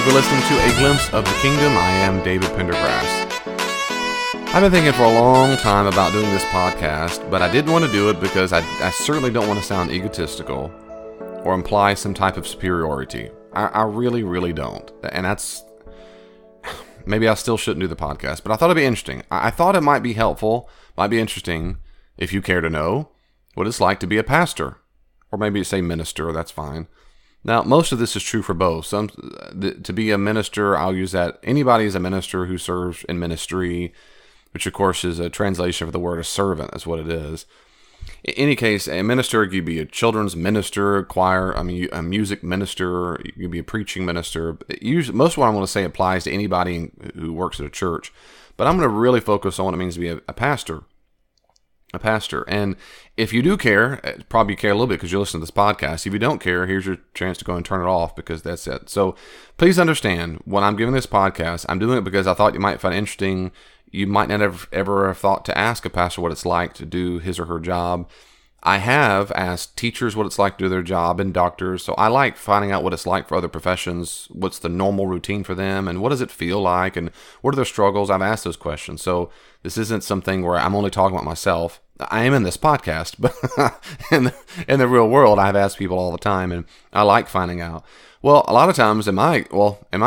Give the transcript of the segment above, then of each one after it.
you for listening to A Glimpse of the Kingdom. I am David Pendergrass. I've been thinking for a long time about doing this podcast, but I didn't want to do it because I certainly don't want to sound egotistical or imply some type of superiority. I really, really don't. And that's... Maybe I still shouldn't do the podcast, but I thought it'd be interesting. I thought it might be helpful, might be interesting, if you care to know, what it's like to be a pastor. Or maybe say minister, that's fine. Now, most of this is true for both. To be a minister, I'll use that. Anybody is a minister who serves in ministry, which of course is a translation of the word a servant, is what it is. In any case, a minister, you could be a children's minister, a music minister, you could be a preaching minister. Most of what I'm going to say applies to anybody who works at a church, but I'm going to really focus on what it means to be a pastor. A pastor. And if you do care, probably care a little bit because you listen to this podcast. If you don't care, here's your chance to go and turn it off because that's it. So please understand, when I'm giving this podcast, I'm doing it because I thought you might find it interesting. You might not have ever thought to ask a pastor what it's like to do his or her job. I have asked teachers what it's like to do their job and doctors. So I like finding out what it's like for other professions. What's the normal routine for them and what does it feel like and what are their struggles? I've asked those questions. So this isn't something where I'm only talking about myself. I am in this podcast, but in the real world, I've asked people all the time and I like finding out. Well, a lot of times in my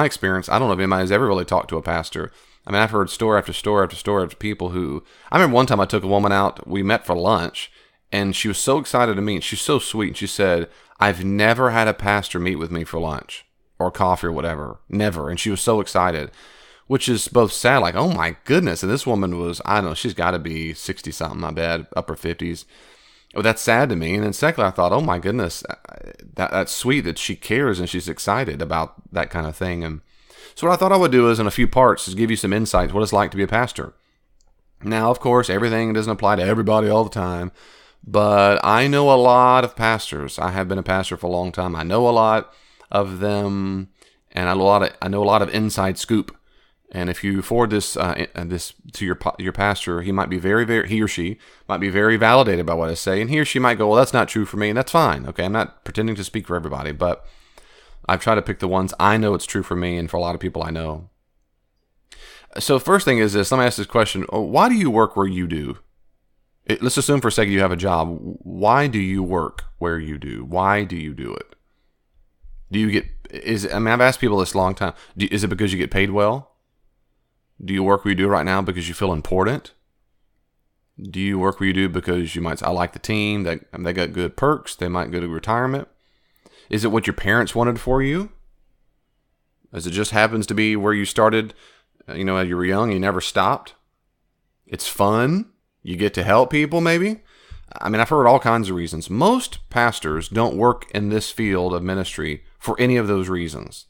experience, I don't know if anybody's ever really talked to a pastor. I mean, I've heard story after story after story of people who... I remember one time I took a woman out, we met for lunch, and she was so excited to meet. She's so sweet. And she said, I've never had a pastor meet with me for lunch or coffee or whatever. Never. And she was so excited, which is both sad, like, oh my goodness. And this woman was, I don't know, she's got to be 60-something, I bet, upper 50s. Oh, that's sad to me. And then secondly, I thought, oh my goodness, that's sweet that she cares and she's excited about that kind of thing. And so what I thought I would do is in a few parts is give you some insights what it's like to be a pastor. Now, of course, everything doesn't apply to everybody all the time, but I know a lot of pastors. I have been a pastor for a long time. I know a lot of them, and I know a lot of inside scoop. And if you forward this to your pastor, he or she might be very validated by what I say, and he or she might go, well, that's not true for me, and that's fine. Okay, I'm not pretending to speak for everybody, but I've tried to pick the ones I know it's true for me and for a lot of people I know. So first thing is this, let me ask this question. Why do you work where you do? Let's assume for a second you have a job. Why do you work where you do? Why do you do it? I've asked people this a long time. Is it because you get paid well? Do you work where you do right now because you feel important? Do you work where you do because you might say, I like the team, they got good perks, they might go to retirement? Is it what your parents wanted for you? As it just happens to be where you started, as you were young, you never stopped? It's fun? You get to help people, maybe? I mean, I've heard all kinds of reasons. Most pastors don't work in this field of ministry for any of those reasons.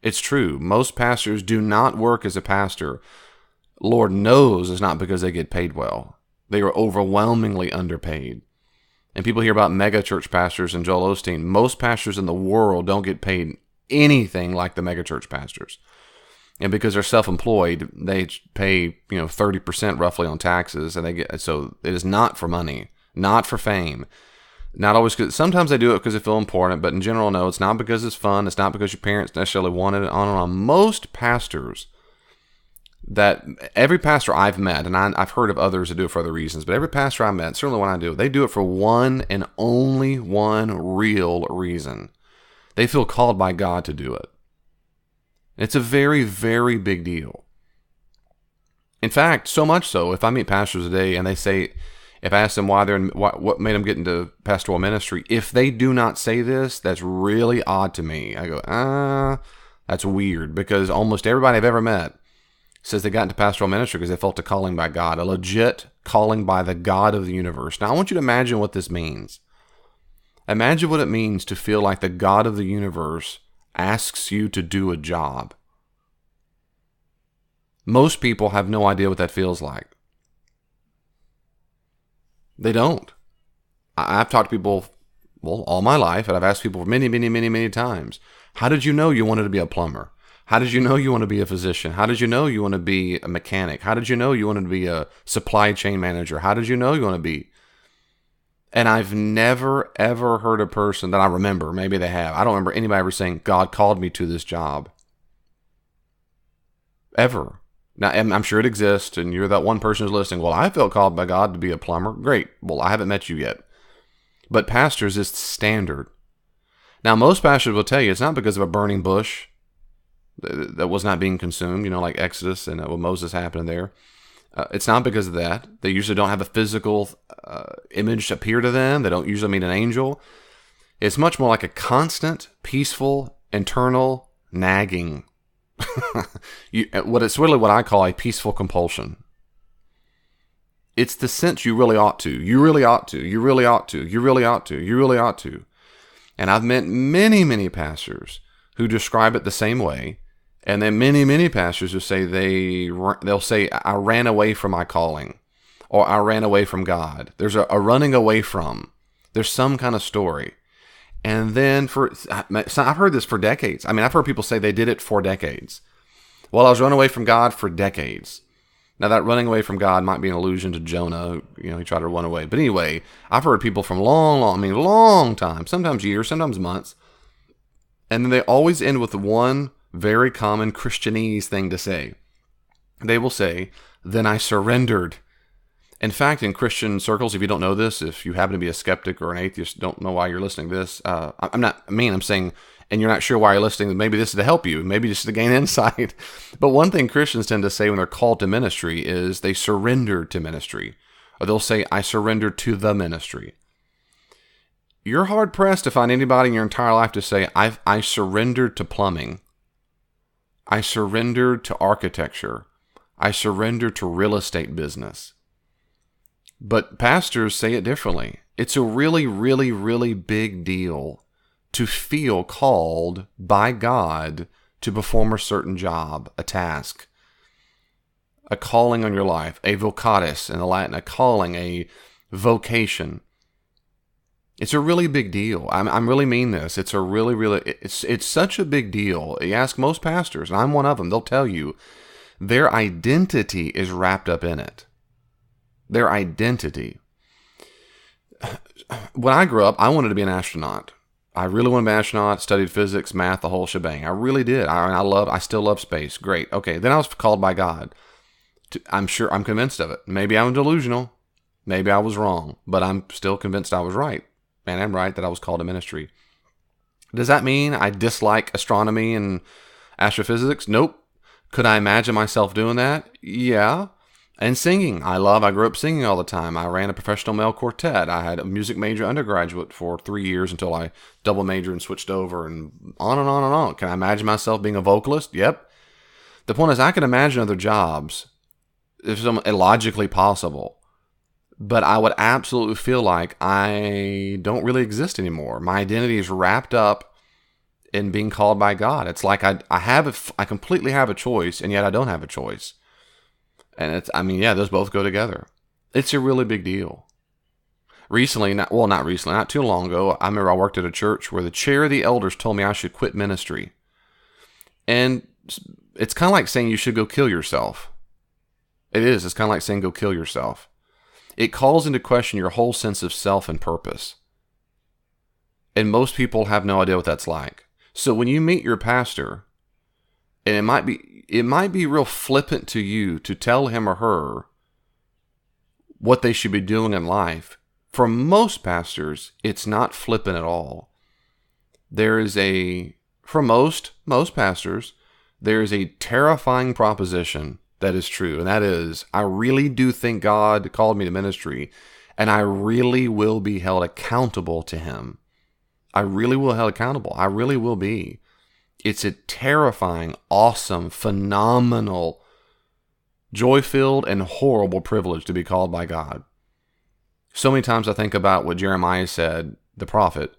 It's true. Most pastors do not work as a pastor. Lord knows it's not because they get paid well. They are overwhelmingly underpaid. And people hear about mega church pastors and Joel Osteen. Most pastors in the world don't get paid anything like the mega church pastors. And because they're self-employed, they pay 30% roughly on taxes, and so it is not for money, not for fame. Not always good. Sometimes they do it because they feel important, but in general, no, it's not because it's fun. It's not because your parents necessarily wanted it, on and on. Most pastors, every pastor I've met, and I've heard of others that do it for other reasons, but every pastor I've met, certainly when I do it, they do it for one and only one real reason. They feel called by God to do it. It's a very, very big deal. In fact, so much so, if I meet pastors today and they say, if I ask them what made them get into pastoral ministry, if they do not say this, that's really odd to me. I go, that's weird, because almost everybody I've ever met says they got into pastoral ministry because they felt a calling by God, a legit calling by the God of the universe. Now, I want you to imagine what this means. Imagine what it means to feel like the God of the universe asks you to do a job. Most people have no idea what that feels like. They don't. I've talked to people, all my life, and I've asked people many, many, many, many times, how did you know you wanted to be a plumber? How did you know you want to be a physician? How did you know you want to be a mechanic? How did you know you wanted to be a supply chain manager? How did you know you want to be? And I've never, ever heard a person that I remember, maybe they have, I don't remember anybody ever saying, God called me to this job. ever. Now, I'm sure it exists, and you're that one person who's listening. Well, I felt called by God to be a plumber. Great. Well, I haven't met you yet. But pastors is standard. Now, most pastors will tell you it's not because of a burning bush that was not being consumed, like Exodus and what Moses happened there. It's not because of that. They usually don't have a physical image appear to them. They don't usually meet an angel. It's much more like a constant, peaceful, internal nagging. It's really what I call a peaceful compulsion. It's the sense you really ought to. You really ought to. You really ought to. You really ought to. You really ought to. And I've met many, many pastors who describe it the same way. And then many, many pastors who say they'll say, I ran away from my calling, or I ran away from God. There's a running away from. There's some kind of story. And then I've heard this for decades. I've heard people say they did it for decades. Well, I was running away from God for decades. Now, that running away from God might be an allusion to Jonah. He tried to run away. But anyway, I've heard people from long time, sometimes years, sometimes months. And then they always end with one very common Christianese thing to say. They will say, then I surrendered. In fact, in Christian circles, if you don't know this, if you happen to be a skeptic or an atheist, don't know why you're listening to this. I'm saying, and you're not sure why you're listening, maybe this is to help you, maybe just to gain insight. But one thing Christians tend to say when they're called to ministry is they surrender to ministry. Or they'll say, I surrender to the ministry. You're hard-pressed to find anybody in your entire life to say, I surrendered to plumbing. I surrendered to architecture. I surrendered to real estate business. But pastors say it differently. It's a really, really, really big deal to feel called by God to perform a certain job, a task, a calling on your life, a vocatus in the Latin, a calling, a vocation. It's a really big deal. I really mean this. It's a really, really, it's such a big deal. You ask most pastors, and I'm one of them, they'll tell you their identity is wrapped up in it. Their identity. When I grew up, I wanted to be an astronaut. I really wanted to be an astronaut, studied physics, math, the whole shebang. I really did. I still love space. Great. Okay, then I was called by God. I'm convinced of it. Maybe I'm delusional. Maybe I was wrong, but I'm still convinced I was right. And I'm right that I was called to ministry. Does that mean I dislike astronomy and astrophysics? Nope. Could I imagine myself doing that? Yeah. And singing. I grew up singing all the time. I ran a professional male quartet. I had a music major undergraduate for 3 years until I double majored and switched over, and on and on and on. Can I imagine myself being a vocalist? Yep. The point is, I can imagine other jobs if it's illogically possible. But I would absolutely feel like I don't really exist anymore. My identity is wrapped up in being called by God. It's like I completely have a choice, and yet I don't have a choice. And those both go together. It's a really big deal. Not too long ago, I remember I worked at a church where the chair of the elders told me I should quit ministry. And it's kind of like saying you should go kill yourself. It is. It's kind of like saying go kill yourself. It calls into question your whole sense of self and purpose. And most people have no idea what that's like. So when you meet your pastor, and it might be real flippant to you to tell him or her what they should be doing in life. For most pastors, it's not flippant at all. For most pastors, there is a terrifying proposition that is true, and that is, I really do think God called me to ministry, and I really will be held accountable to Him. I really will be held accountable. I really will be. It's a terrifying, awesome, phenomenal, joy-filled, and horrible privilege to be called by God. So many times I think about what Jeremiah said, the prophet,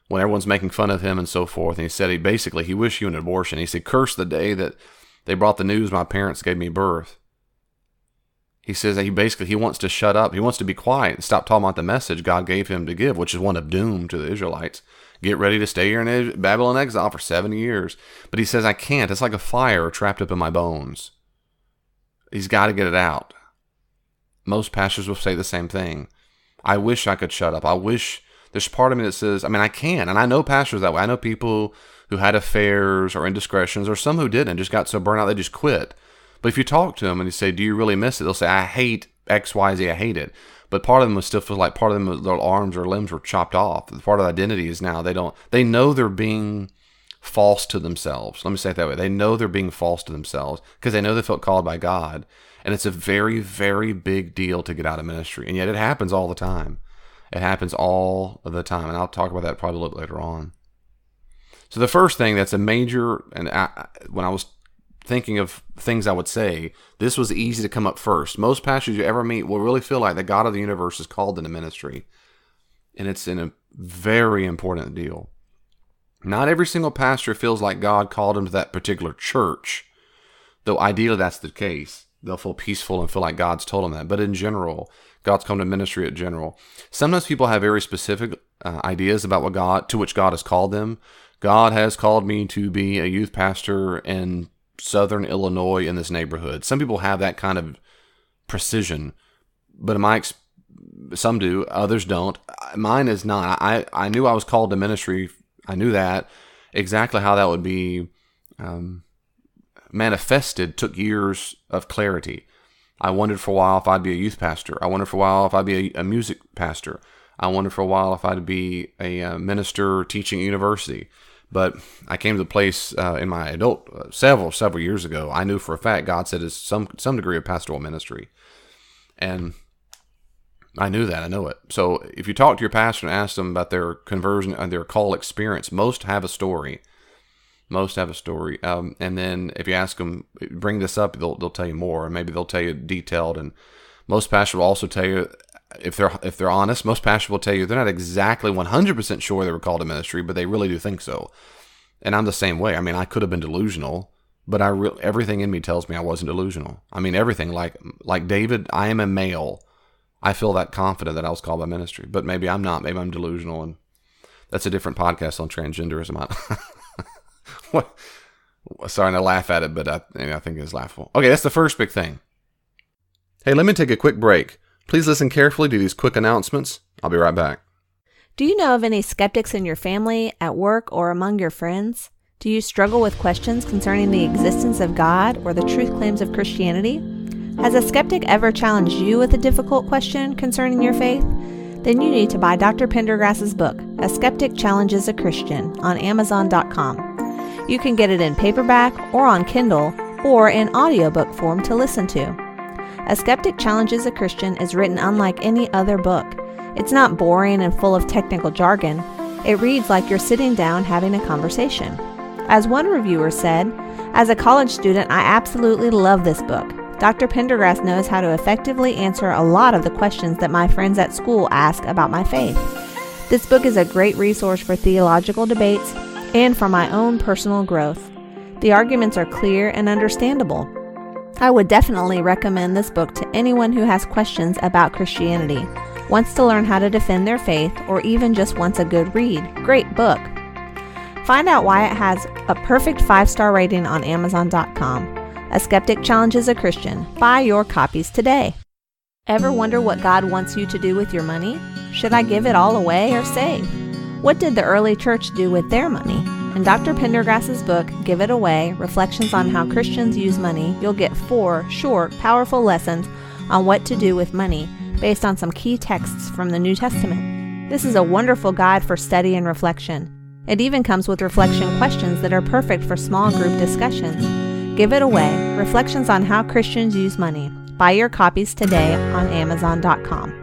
when everyone's making fun of him and so forth, and he said he wished you an abortion. He said, curse the day that they brought the news my parents gave me birth. He says that he wants to shut up. He wants to be quiet and stop talking about the message God gave him to give, which is one of doom to the Israelites. Get ready to stay here in Babylon exile for 70 years. But he says, I can't. It's like a fire trapped up in my bones. He's got to get it out. Most pastors will say the same thing. I wish I could shut up. I wish there's part of me that says, I can. And I know pastors that way. I know people who had affairs or indiscretions, or some who didn't, just got so burnt out they just quit. But if you talk to them and you say, do you really miss it? They'll say, I hate X, Y, Z, I hate it. But part of them will still feel like part of them, their arms or limbs were chopped off. Part of the identity is now they know they're being false to themselves. Let me say it that way. They know they're being false to themselves because they know they felt called by God. And it's a very, very big deal to get out of ministry. And yet it happens all the time. It happens all the time. And I'll talk about that probably a little bit later on. So the first thing that's a major, and when I was thinking of things I would say, this was easy to come up first. Most pastors you ever meet will really feel like the God of the universe is called them to ministry. And it's a very important deal. Not every single pastor feels like God called him to that particular church, though ideally that's the case. They'll feel peaceful and feel like God's told them that. But in general, God's come to ministry in general. Sometimes people have very specific ideas about to which God has called them. God has called me to be a youth pastor in Southern Illinois in this neighborhood. Some people have that kind of precision, but some do, others don't. Mine is not. I knew I was called to ministry. I knew that. Exactly how that would be manifested took years of clarity. I wondered for a while if I'd be a youth pastor. I wondered for a while if I'd be a music pastor. I wondered for a while if I'd be a minister teaching university. But I came to the place in my adult several years ago. I knew for a fact God said it's some degree of pastoral ministry, and I knew that. I know it. So if you talk to your pastor and ask them about their conversion and their call experience, most have a story. And then if you ask them, bring this up, they'll tell you more, and maybe they'll tell you detailed. And most pastors will also tell you, if they're honest, most pastors will tell you they're not exactly 100% sure they were called to ministry, but they really do think so. And I'm the same way. I mean, I could have been delusional, but everything in me tells me I wasn't delusional. I mean, everything. Like David, I am a male. I feel that confident that I was called by ministry, but maybe I'm not. Maybe I'm delusional, and that's a different podcast on transgenderism. What? Sorry to laugh at it, but I think it's laughable. Okay, that's the first big thing. Hey, let me take a quick break. Please listen carefully to these quick announcements. I'll be right back. Do you know of any skeptics in your family, at work, or among your friends? Do you struggle with questions concerning the existence of God or the truth claims of Christianity? Has a skeptic ever challenged you with a difficult question concerning your faith? Then you need to buy Dr. Pendergrass's book, A Skeptic Challenges a Christian, on Amazon.com. You can get it in paperback or on Kindle or in audiobook form to listen to. A Skeptic Challenges a Christian is written unlike any other book. It's not boring and full of technical jargon. It reads like you're sitting down having a conversation. As one reviewer said, as a college student, I absolutely love this book. Dr. Pendergrass knows how to effectively answer a lot of the questions that my friends at school ask about my faith. This book is a great resource for theological debates and for my own personal growth. The arguments are clear and understandable. I would definitely recommend this book to anyone who has questions about Christianity, wants to learn how to defend their faith, or even just wants a good read. Great book. Find out why it has a perfect 5-star rating on Amazon.com. A Skeptic Challenges a Christian. Buy your copies today. Ever wonder what God wants you to do with your money? Should I give it all away or save? What did the early church do with their money? In Dr. Pendergrass's book, Give It Away, Reflections on How Christians Use Money, you'll get 4 short, powerful lessons on what to do with money based on some key texts from the New Testament. This is a wonderful guide for study and reflection. It even comes with reflection questions that are perfect for small group discussions. Give It Away, Reflections on How Christians Use Money. Buy your copies today on Amazon.com.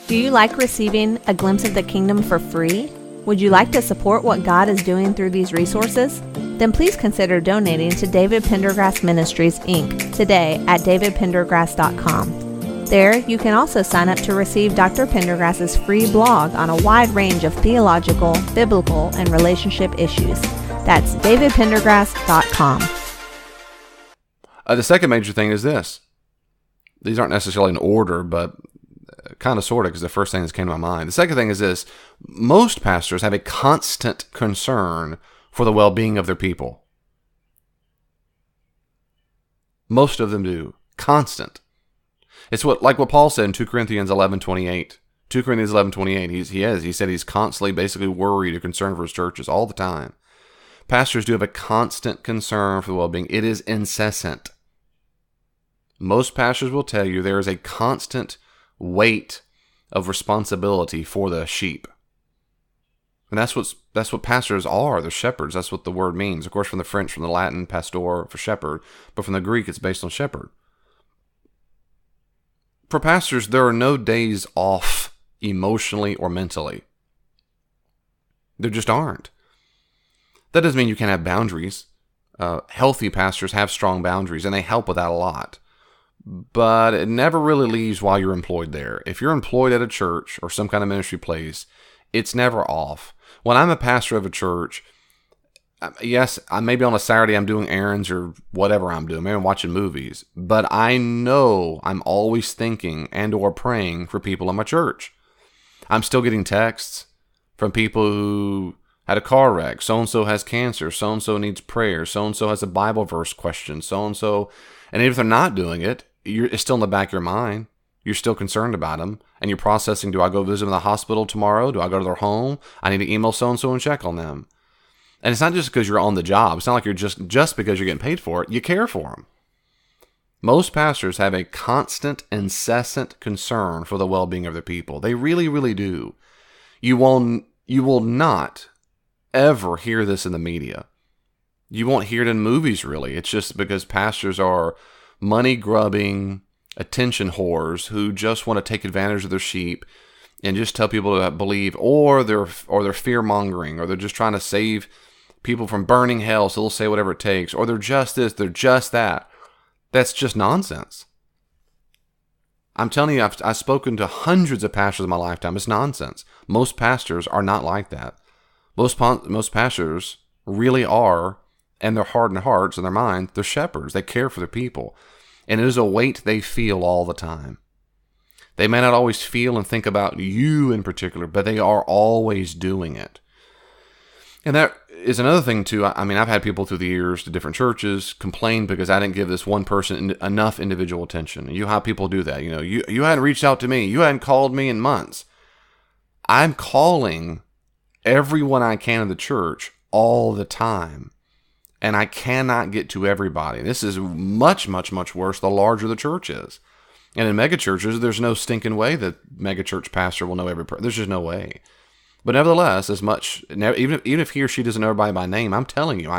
Do you like receiving a glimpse of the kingdom for free? Would you like to support what God is doing through these resources? Then please consider donating to David Pendergrass Ministries, Inc. today at davidpendergrass.com. There, you can also sign up to receive Dr. Pendergrass's free blog on a wide range of theological, biblical, and relationship issues. That's davidpendergrass.com. The second major thing is this. These aren't necessarily in order, but kind of sort of, because the first thing that came to my mind. The second thing is this. Most pastors have a constant concern for the well-being of their people. Most of them do. Constant. It's what Paul said in 2 Corinthians 11:28. 2 Corinthians 11:28. He said he's constantly basically worried or concerned for his churches all the time. Pastors do have a constant concern for the well-being. It is incessant. Most pastors will tell you there is a constant weight of responsibility for the sheep. And that's what pastors are. They're shepherds. That's what the word means. Of course, from the French, from the Latin, pastor, for shepherd. But from the Greek, it's based on shepherd. For pastors, there are no days off emotionally or mentally. There just aren't. That doesn't mean you can't have boundaries. Healthy pastors have strong boundaries, and they help with that a lot. But it never really leaves while you're employed there. If you're employed at a church or some kind of ministry place, it's never off. When I'm a pastor of a church, yes, maybe on a Saturday I'm doing errands or whatever I'm doing. Maybe I'm watching movies. But I know I'm always thinking and or praying for people in my church. I'm still getting texts from people who had a car wreck. So-and-so has cancer. So-and-so needs prayer. So-and-so has a Bible verse question. So-and-so. And even if they're not doing it, it's still in the back of your mind. You're still concerned about them. And you're processing, do I go visit them in the hospital tomorrow? Do I go to their home? I need to email so-and-so and check on them. And it's not just because you're on the job. It's not like you're just because you're getting paid for it. You care for them. Most pastors have a constant, incessant concern for the well-being of their people. They really, really do. You will not ever hear this in the media. You won't hear it in movies, really. It's just because pastors are money-grubbing attention whores who just want to take advantage of their sheep and just tell people to believe, or they're fear-mongering, or they're just trying to save people from burning hell, so they'll say whatever it takes, or they're just this, they're just that. That's just nonsense. I'm telling you, I've spoken to hundreds of pastors in my lifetime. It's nonsense. Most pastors are not like that. Most pastors really are, and their heart and hearts and their mind, they're shepherds. They care for their people. And it is a weight they feel all the time. They may not always feel and think about you in particular, but they are always doing it. And that is another thing too. I mean, I've had people through the years to different churches complain because I didn't give this one person enough individual attention. And you know how people do that. You know, you hadn't reached out to me. You hadn't called me in months. I'm calling everyone I can in the church all the time. And I cannot get to everybody. This is much, much, much worse the larger the church is. And in megachurches, there's no stinking way that megachurch pastor will know every person. There's just no way. But nevertheless, even if he or she doesn't know everybody by name, I'm telling you,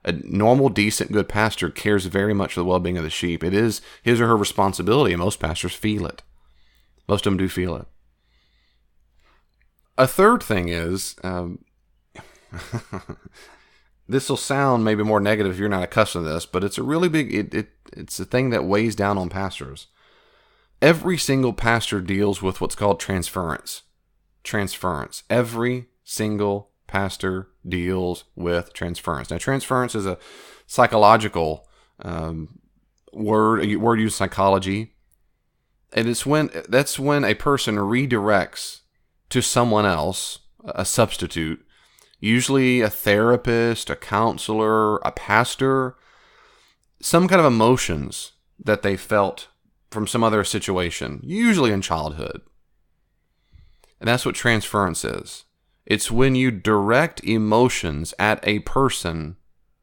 a normal, decent, good pastor cares very much for the well-being of the sheep. It is his or her responsibility, and most pastors feel it. Most of them do feel it. A third thing is, this will sound maybe more negative if you're not accustomed to this, but it's a really big, it's a thing that weighs down on pastors. Every single pastor deals with what's called transference. Transference. Every single pastor deals with transference. Now, transference is a psychological word used in psychology. And that's when a person redirects to someone else, a substitute, usually a therapist, a counselor, a pastor, some kind of emotions that they felt from some other situation, usually in childhood. And that's what transference is. It's when you direct emotions at a person,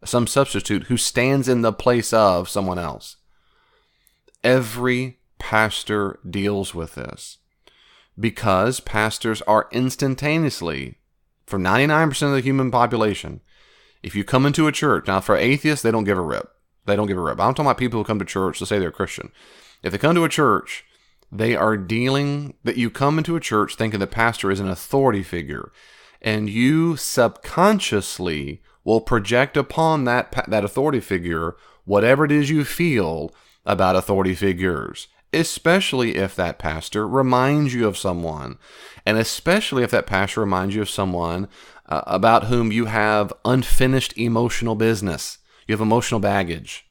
some substitute, who stands in the place of someone else. Every pastor deals with this because pastors are instantaneously, for 99% of the human population, if you come into a church, now for atheists, they don't give a rip. They don't give a rip. I'm talking about people who come to church to say they're Christian. If they come to a church, they are dealing, that you come into a church thinking the pastor is an authority figure, and you subconsciously will project upon that authority figure whatever it is you feel about authority figures, especially if that pastor reminds you of someone, and especially if that pastor reminds you of someone about whom you have unfinished emotional business. You have emotional baggage.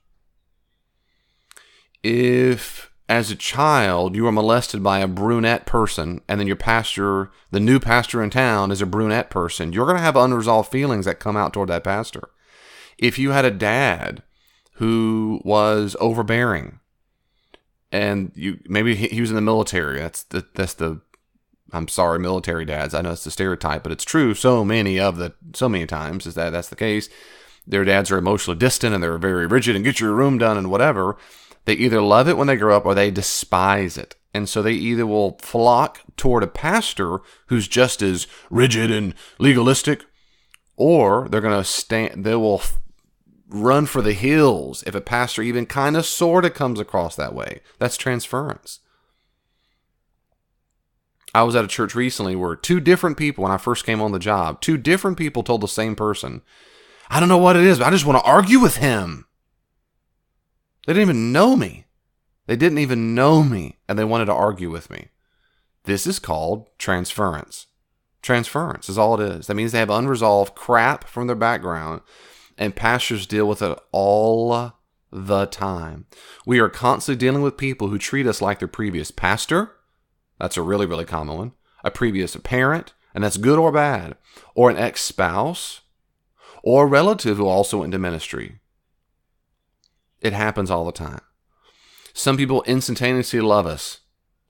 If, as a child, you were molested by a brunette person, and then your pastor, the new pastor in town, is a brunette person, you're going to have unresolved feelings that come out toward that pastor. If you had a dad who was overbearing, and maybe he was in the military, that's the I'm sorry, military dads. I know it's a stereotype, but it's true. So many times is that's the case. Their dads are emotionally distant and they're very rigid and get your room done and whatever. They either love it when they grow up or they despise it. And so they either will flock toward a pastor who's just as rigid and legalistic, or they will run for the hills if a pastor even kind of sort of comes across that way. That's transference. I was at a church recently where two different people, when I first came on the job, two different people told the same person, I don't know what it is, but I just want to argue with him. They didn't even know me. And they wanted to argue with me. This is called transference. Transference is all it is. That means they have unresolved crap from their background, and pastors deal with it all the time. We are constantly dealing with people who treat us like their previous pastor. That's a really, really common one. A previous parent, and that's good or bad. Or an ex-spouse, or a relative who also went into ministry. It happens all the time. Some people instantaneously love us.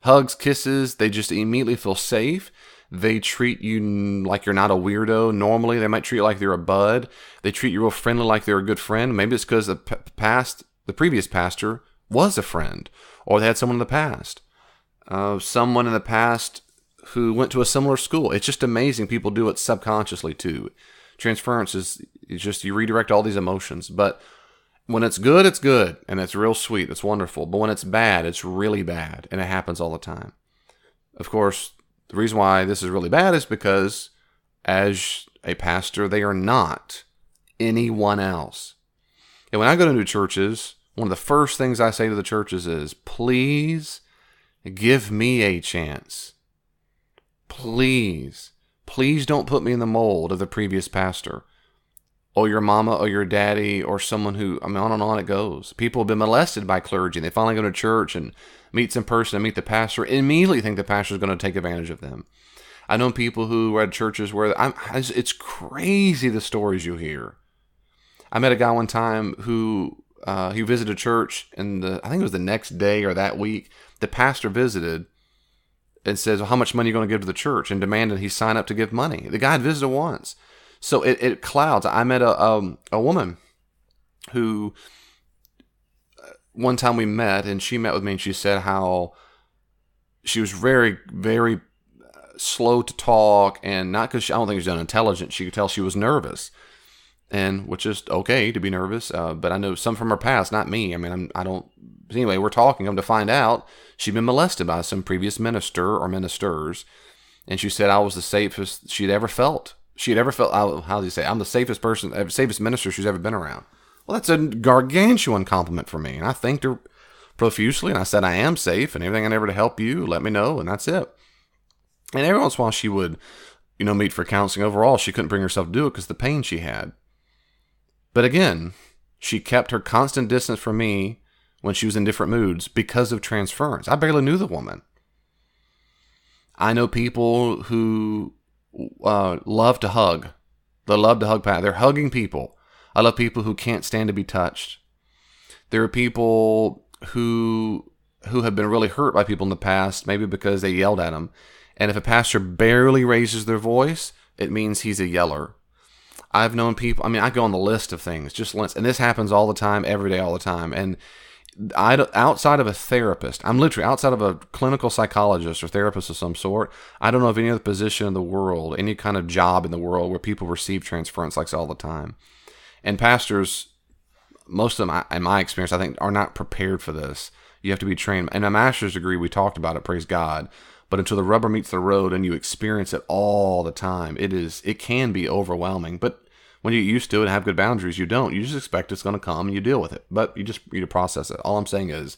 Hugs, kisses, they just immediately feel safe. They treat you like you're not a weirdo. Normally, they might treat you like they're a bud. They treat you real friendly, like they're a good friend. Maybe it's because the previous pastor was a friend, or they had someone in the past. Someone in the past who went to a similar school. It's just amazing. People do it subconsciously too. Transference is just you redirect all these emotions. But when it's good, and it's real sweet. It's wonderful. But when it's bad, it's really bad, and it happens all the time. Of course, the reason why this is really bad is because as a pastor, they are not anyone else. And when I go to new churches, one of the first things I say to the churches is, please give me a chance. Please don't put me in the mold of the previous pastor, or your mama, or your daddy, or someone who, on and on it goes. People have been molested by clergy. They finally go to church and meet some person and meet the pastor, and immediately think the pastor is going to take advantage of them. I know people who were at churches where it's crazy the stories you hear. I met a guy one time who he visited a church, and I think it was the next day or that week, the pastor visited and says, well, how much money are you going to give to the church? And demanded he sign up to give money. The guy had visited once. So it clouds. I met a woman who one time we met, and she met with me, and she said how she was very, very slow to talk, and not because I don't think she was unintelligent. She could tell she was nervous, and which is okay to be nervous. But I know some from her past, not me. I mean, I don't. Anyway, we're talking. I'm to find out she'd been molested by some previous minister or ministers, and she said I was the safest she'd ever felt. How do you say? I'm the safest minister she's ever been around. Well, that's a gargantuan compliment for me, and I thanked her profusely, and I said I am safe, and everything I ever to help you, let me know, and that's it. And every once in a while she would, meet for counseling. Overall, she couldn't bring herself to do it because of the pain she had. But again, she kept her constant distance from me when she was in different moods because of transference. I barely knew the woman. I know people who love to hug. They love to hug. They're hugging people. I love people who can't stand to be touched. There are people who have been really hurt by people in the past, maybe because they yelled at them. And if a pastor barely raises their voice, it means he's a yeller. I've known people, I go on the list of things, and this happens all the time, every day, all the time. And outside of a therapist, I'm literally outside of a clinical psychologist or therapist of some sort, I don't know of any other position in the world, any kind of job in the world where people receive transference like this all the time. And pastors, most of them, in my experience, I think, are not prepared for this. You have to be trained. In a master's degree, we talked about it, praise God. But until the rubber meets the road and you experience it all the time, it can be overwhelming. But when you get used to it and have good boundaries, you don't. You just expect it's going to come and you deal with it. But you process it. All I'm saying is,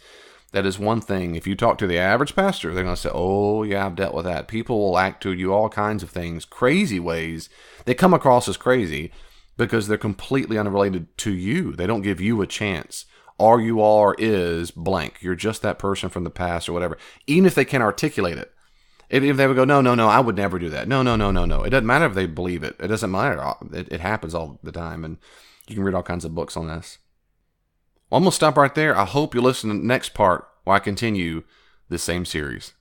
that is one thing. If you talk to the average pastor, they're going to say, oh, yeah, I've dealt with that. People will act to you all kinds of things, crazy ways. They come across as crazy because they're completely unrelated to you. They don't give you a chance. All you are is blank. You're just that person from the past or whatever. Even if they can't articulate it. If they would go, no, I would never do that. No. It doesn't matter if they believe it. It doesn't matter. It happens all the time. And you can read all kinds of books on this. Well, I'm going to stop right there. I hope you listen to the next part while I continue this same series.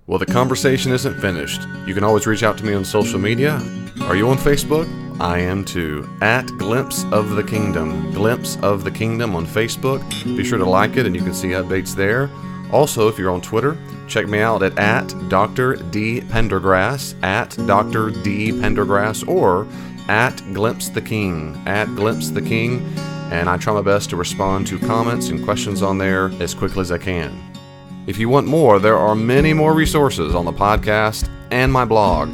Well, the conversation isn't finished. You can always reach out to me on social media. Are you on Facebook? I am too. At Glimpse of the Kingdom. Glimpse of the Kingdom on Facebook. Be sure to like it and you can see updates there. Also, if you're on Twitter, check me out at Dr. D. Pendergrass, at Dr. D. Pendergrass, or at Glimpse the King, at Glimpse the King. And I try my best to respond to comments and questions on there as quickly as I can. If you want more, there are many more resources on the podcast and my blog.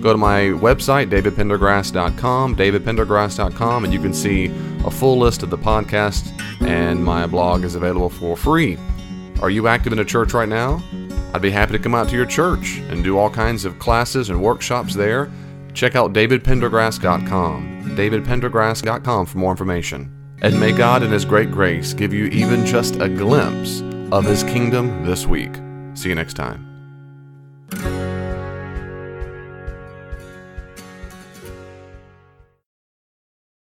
Go to my website, davidpendergrass.com, and you can see a full list of the podcast, and my blog is available for free. Are you active in a church right now? I'd be happy to come out to your church and do all kinds of classes and workshops there. Check out davidpendergrass.com, davidpendergrass.com for more information. And may God in His great grace give you even just a glimpse of His kingdom this week. See you next time.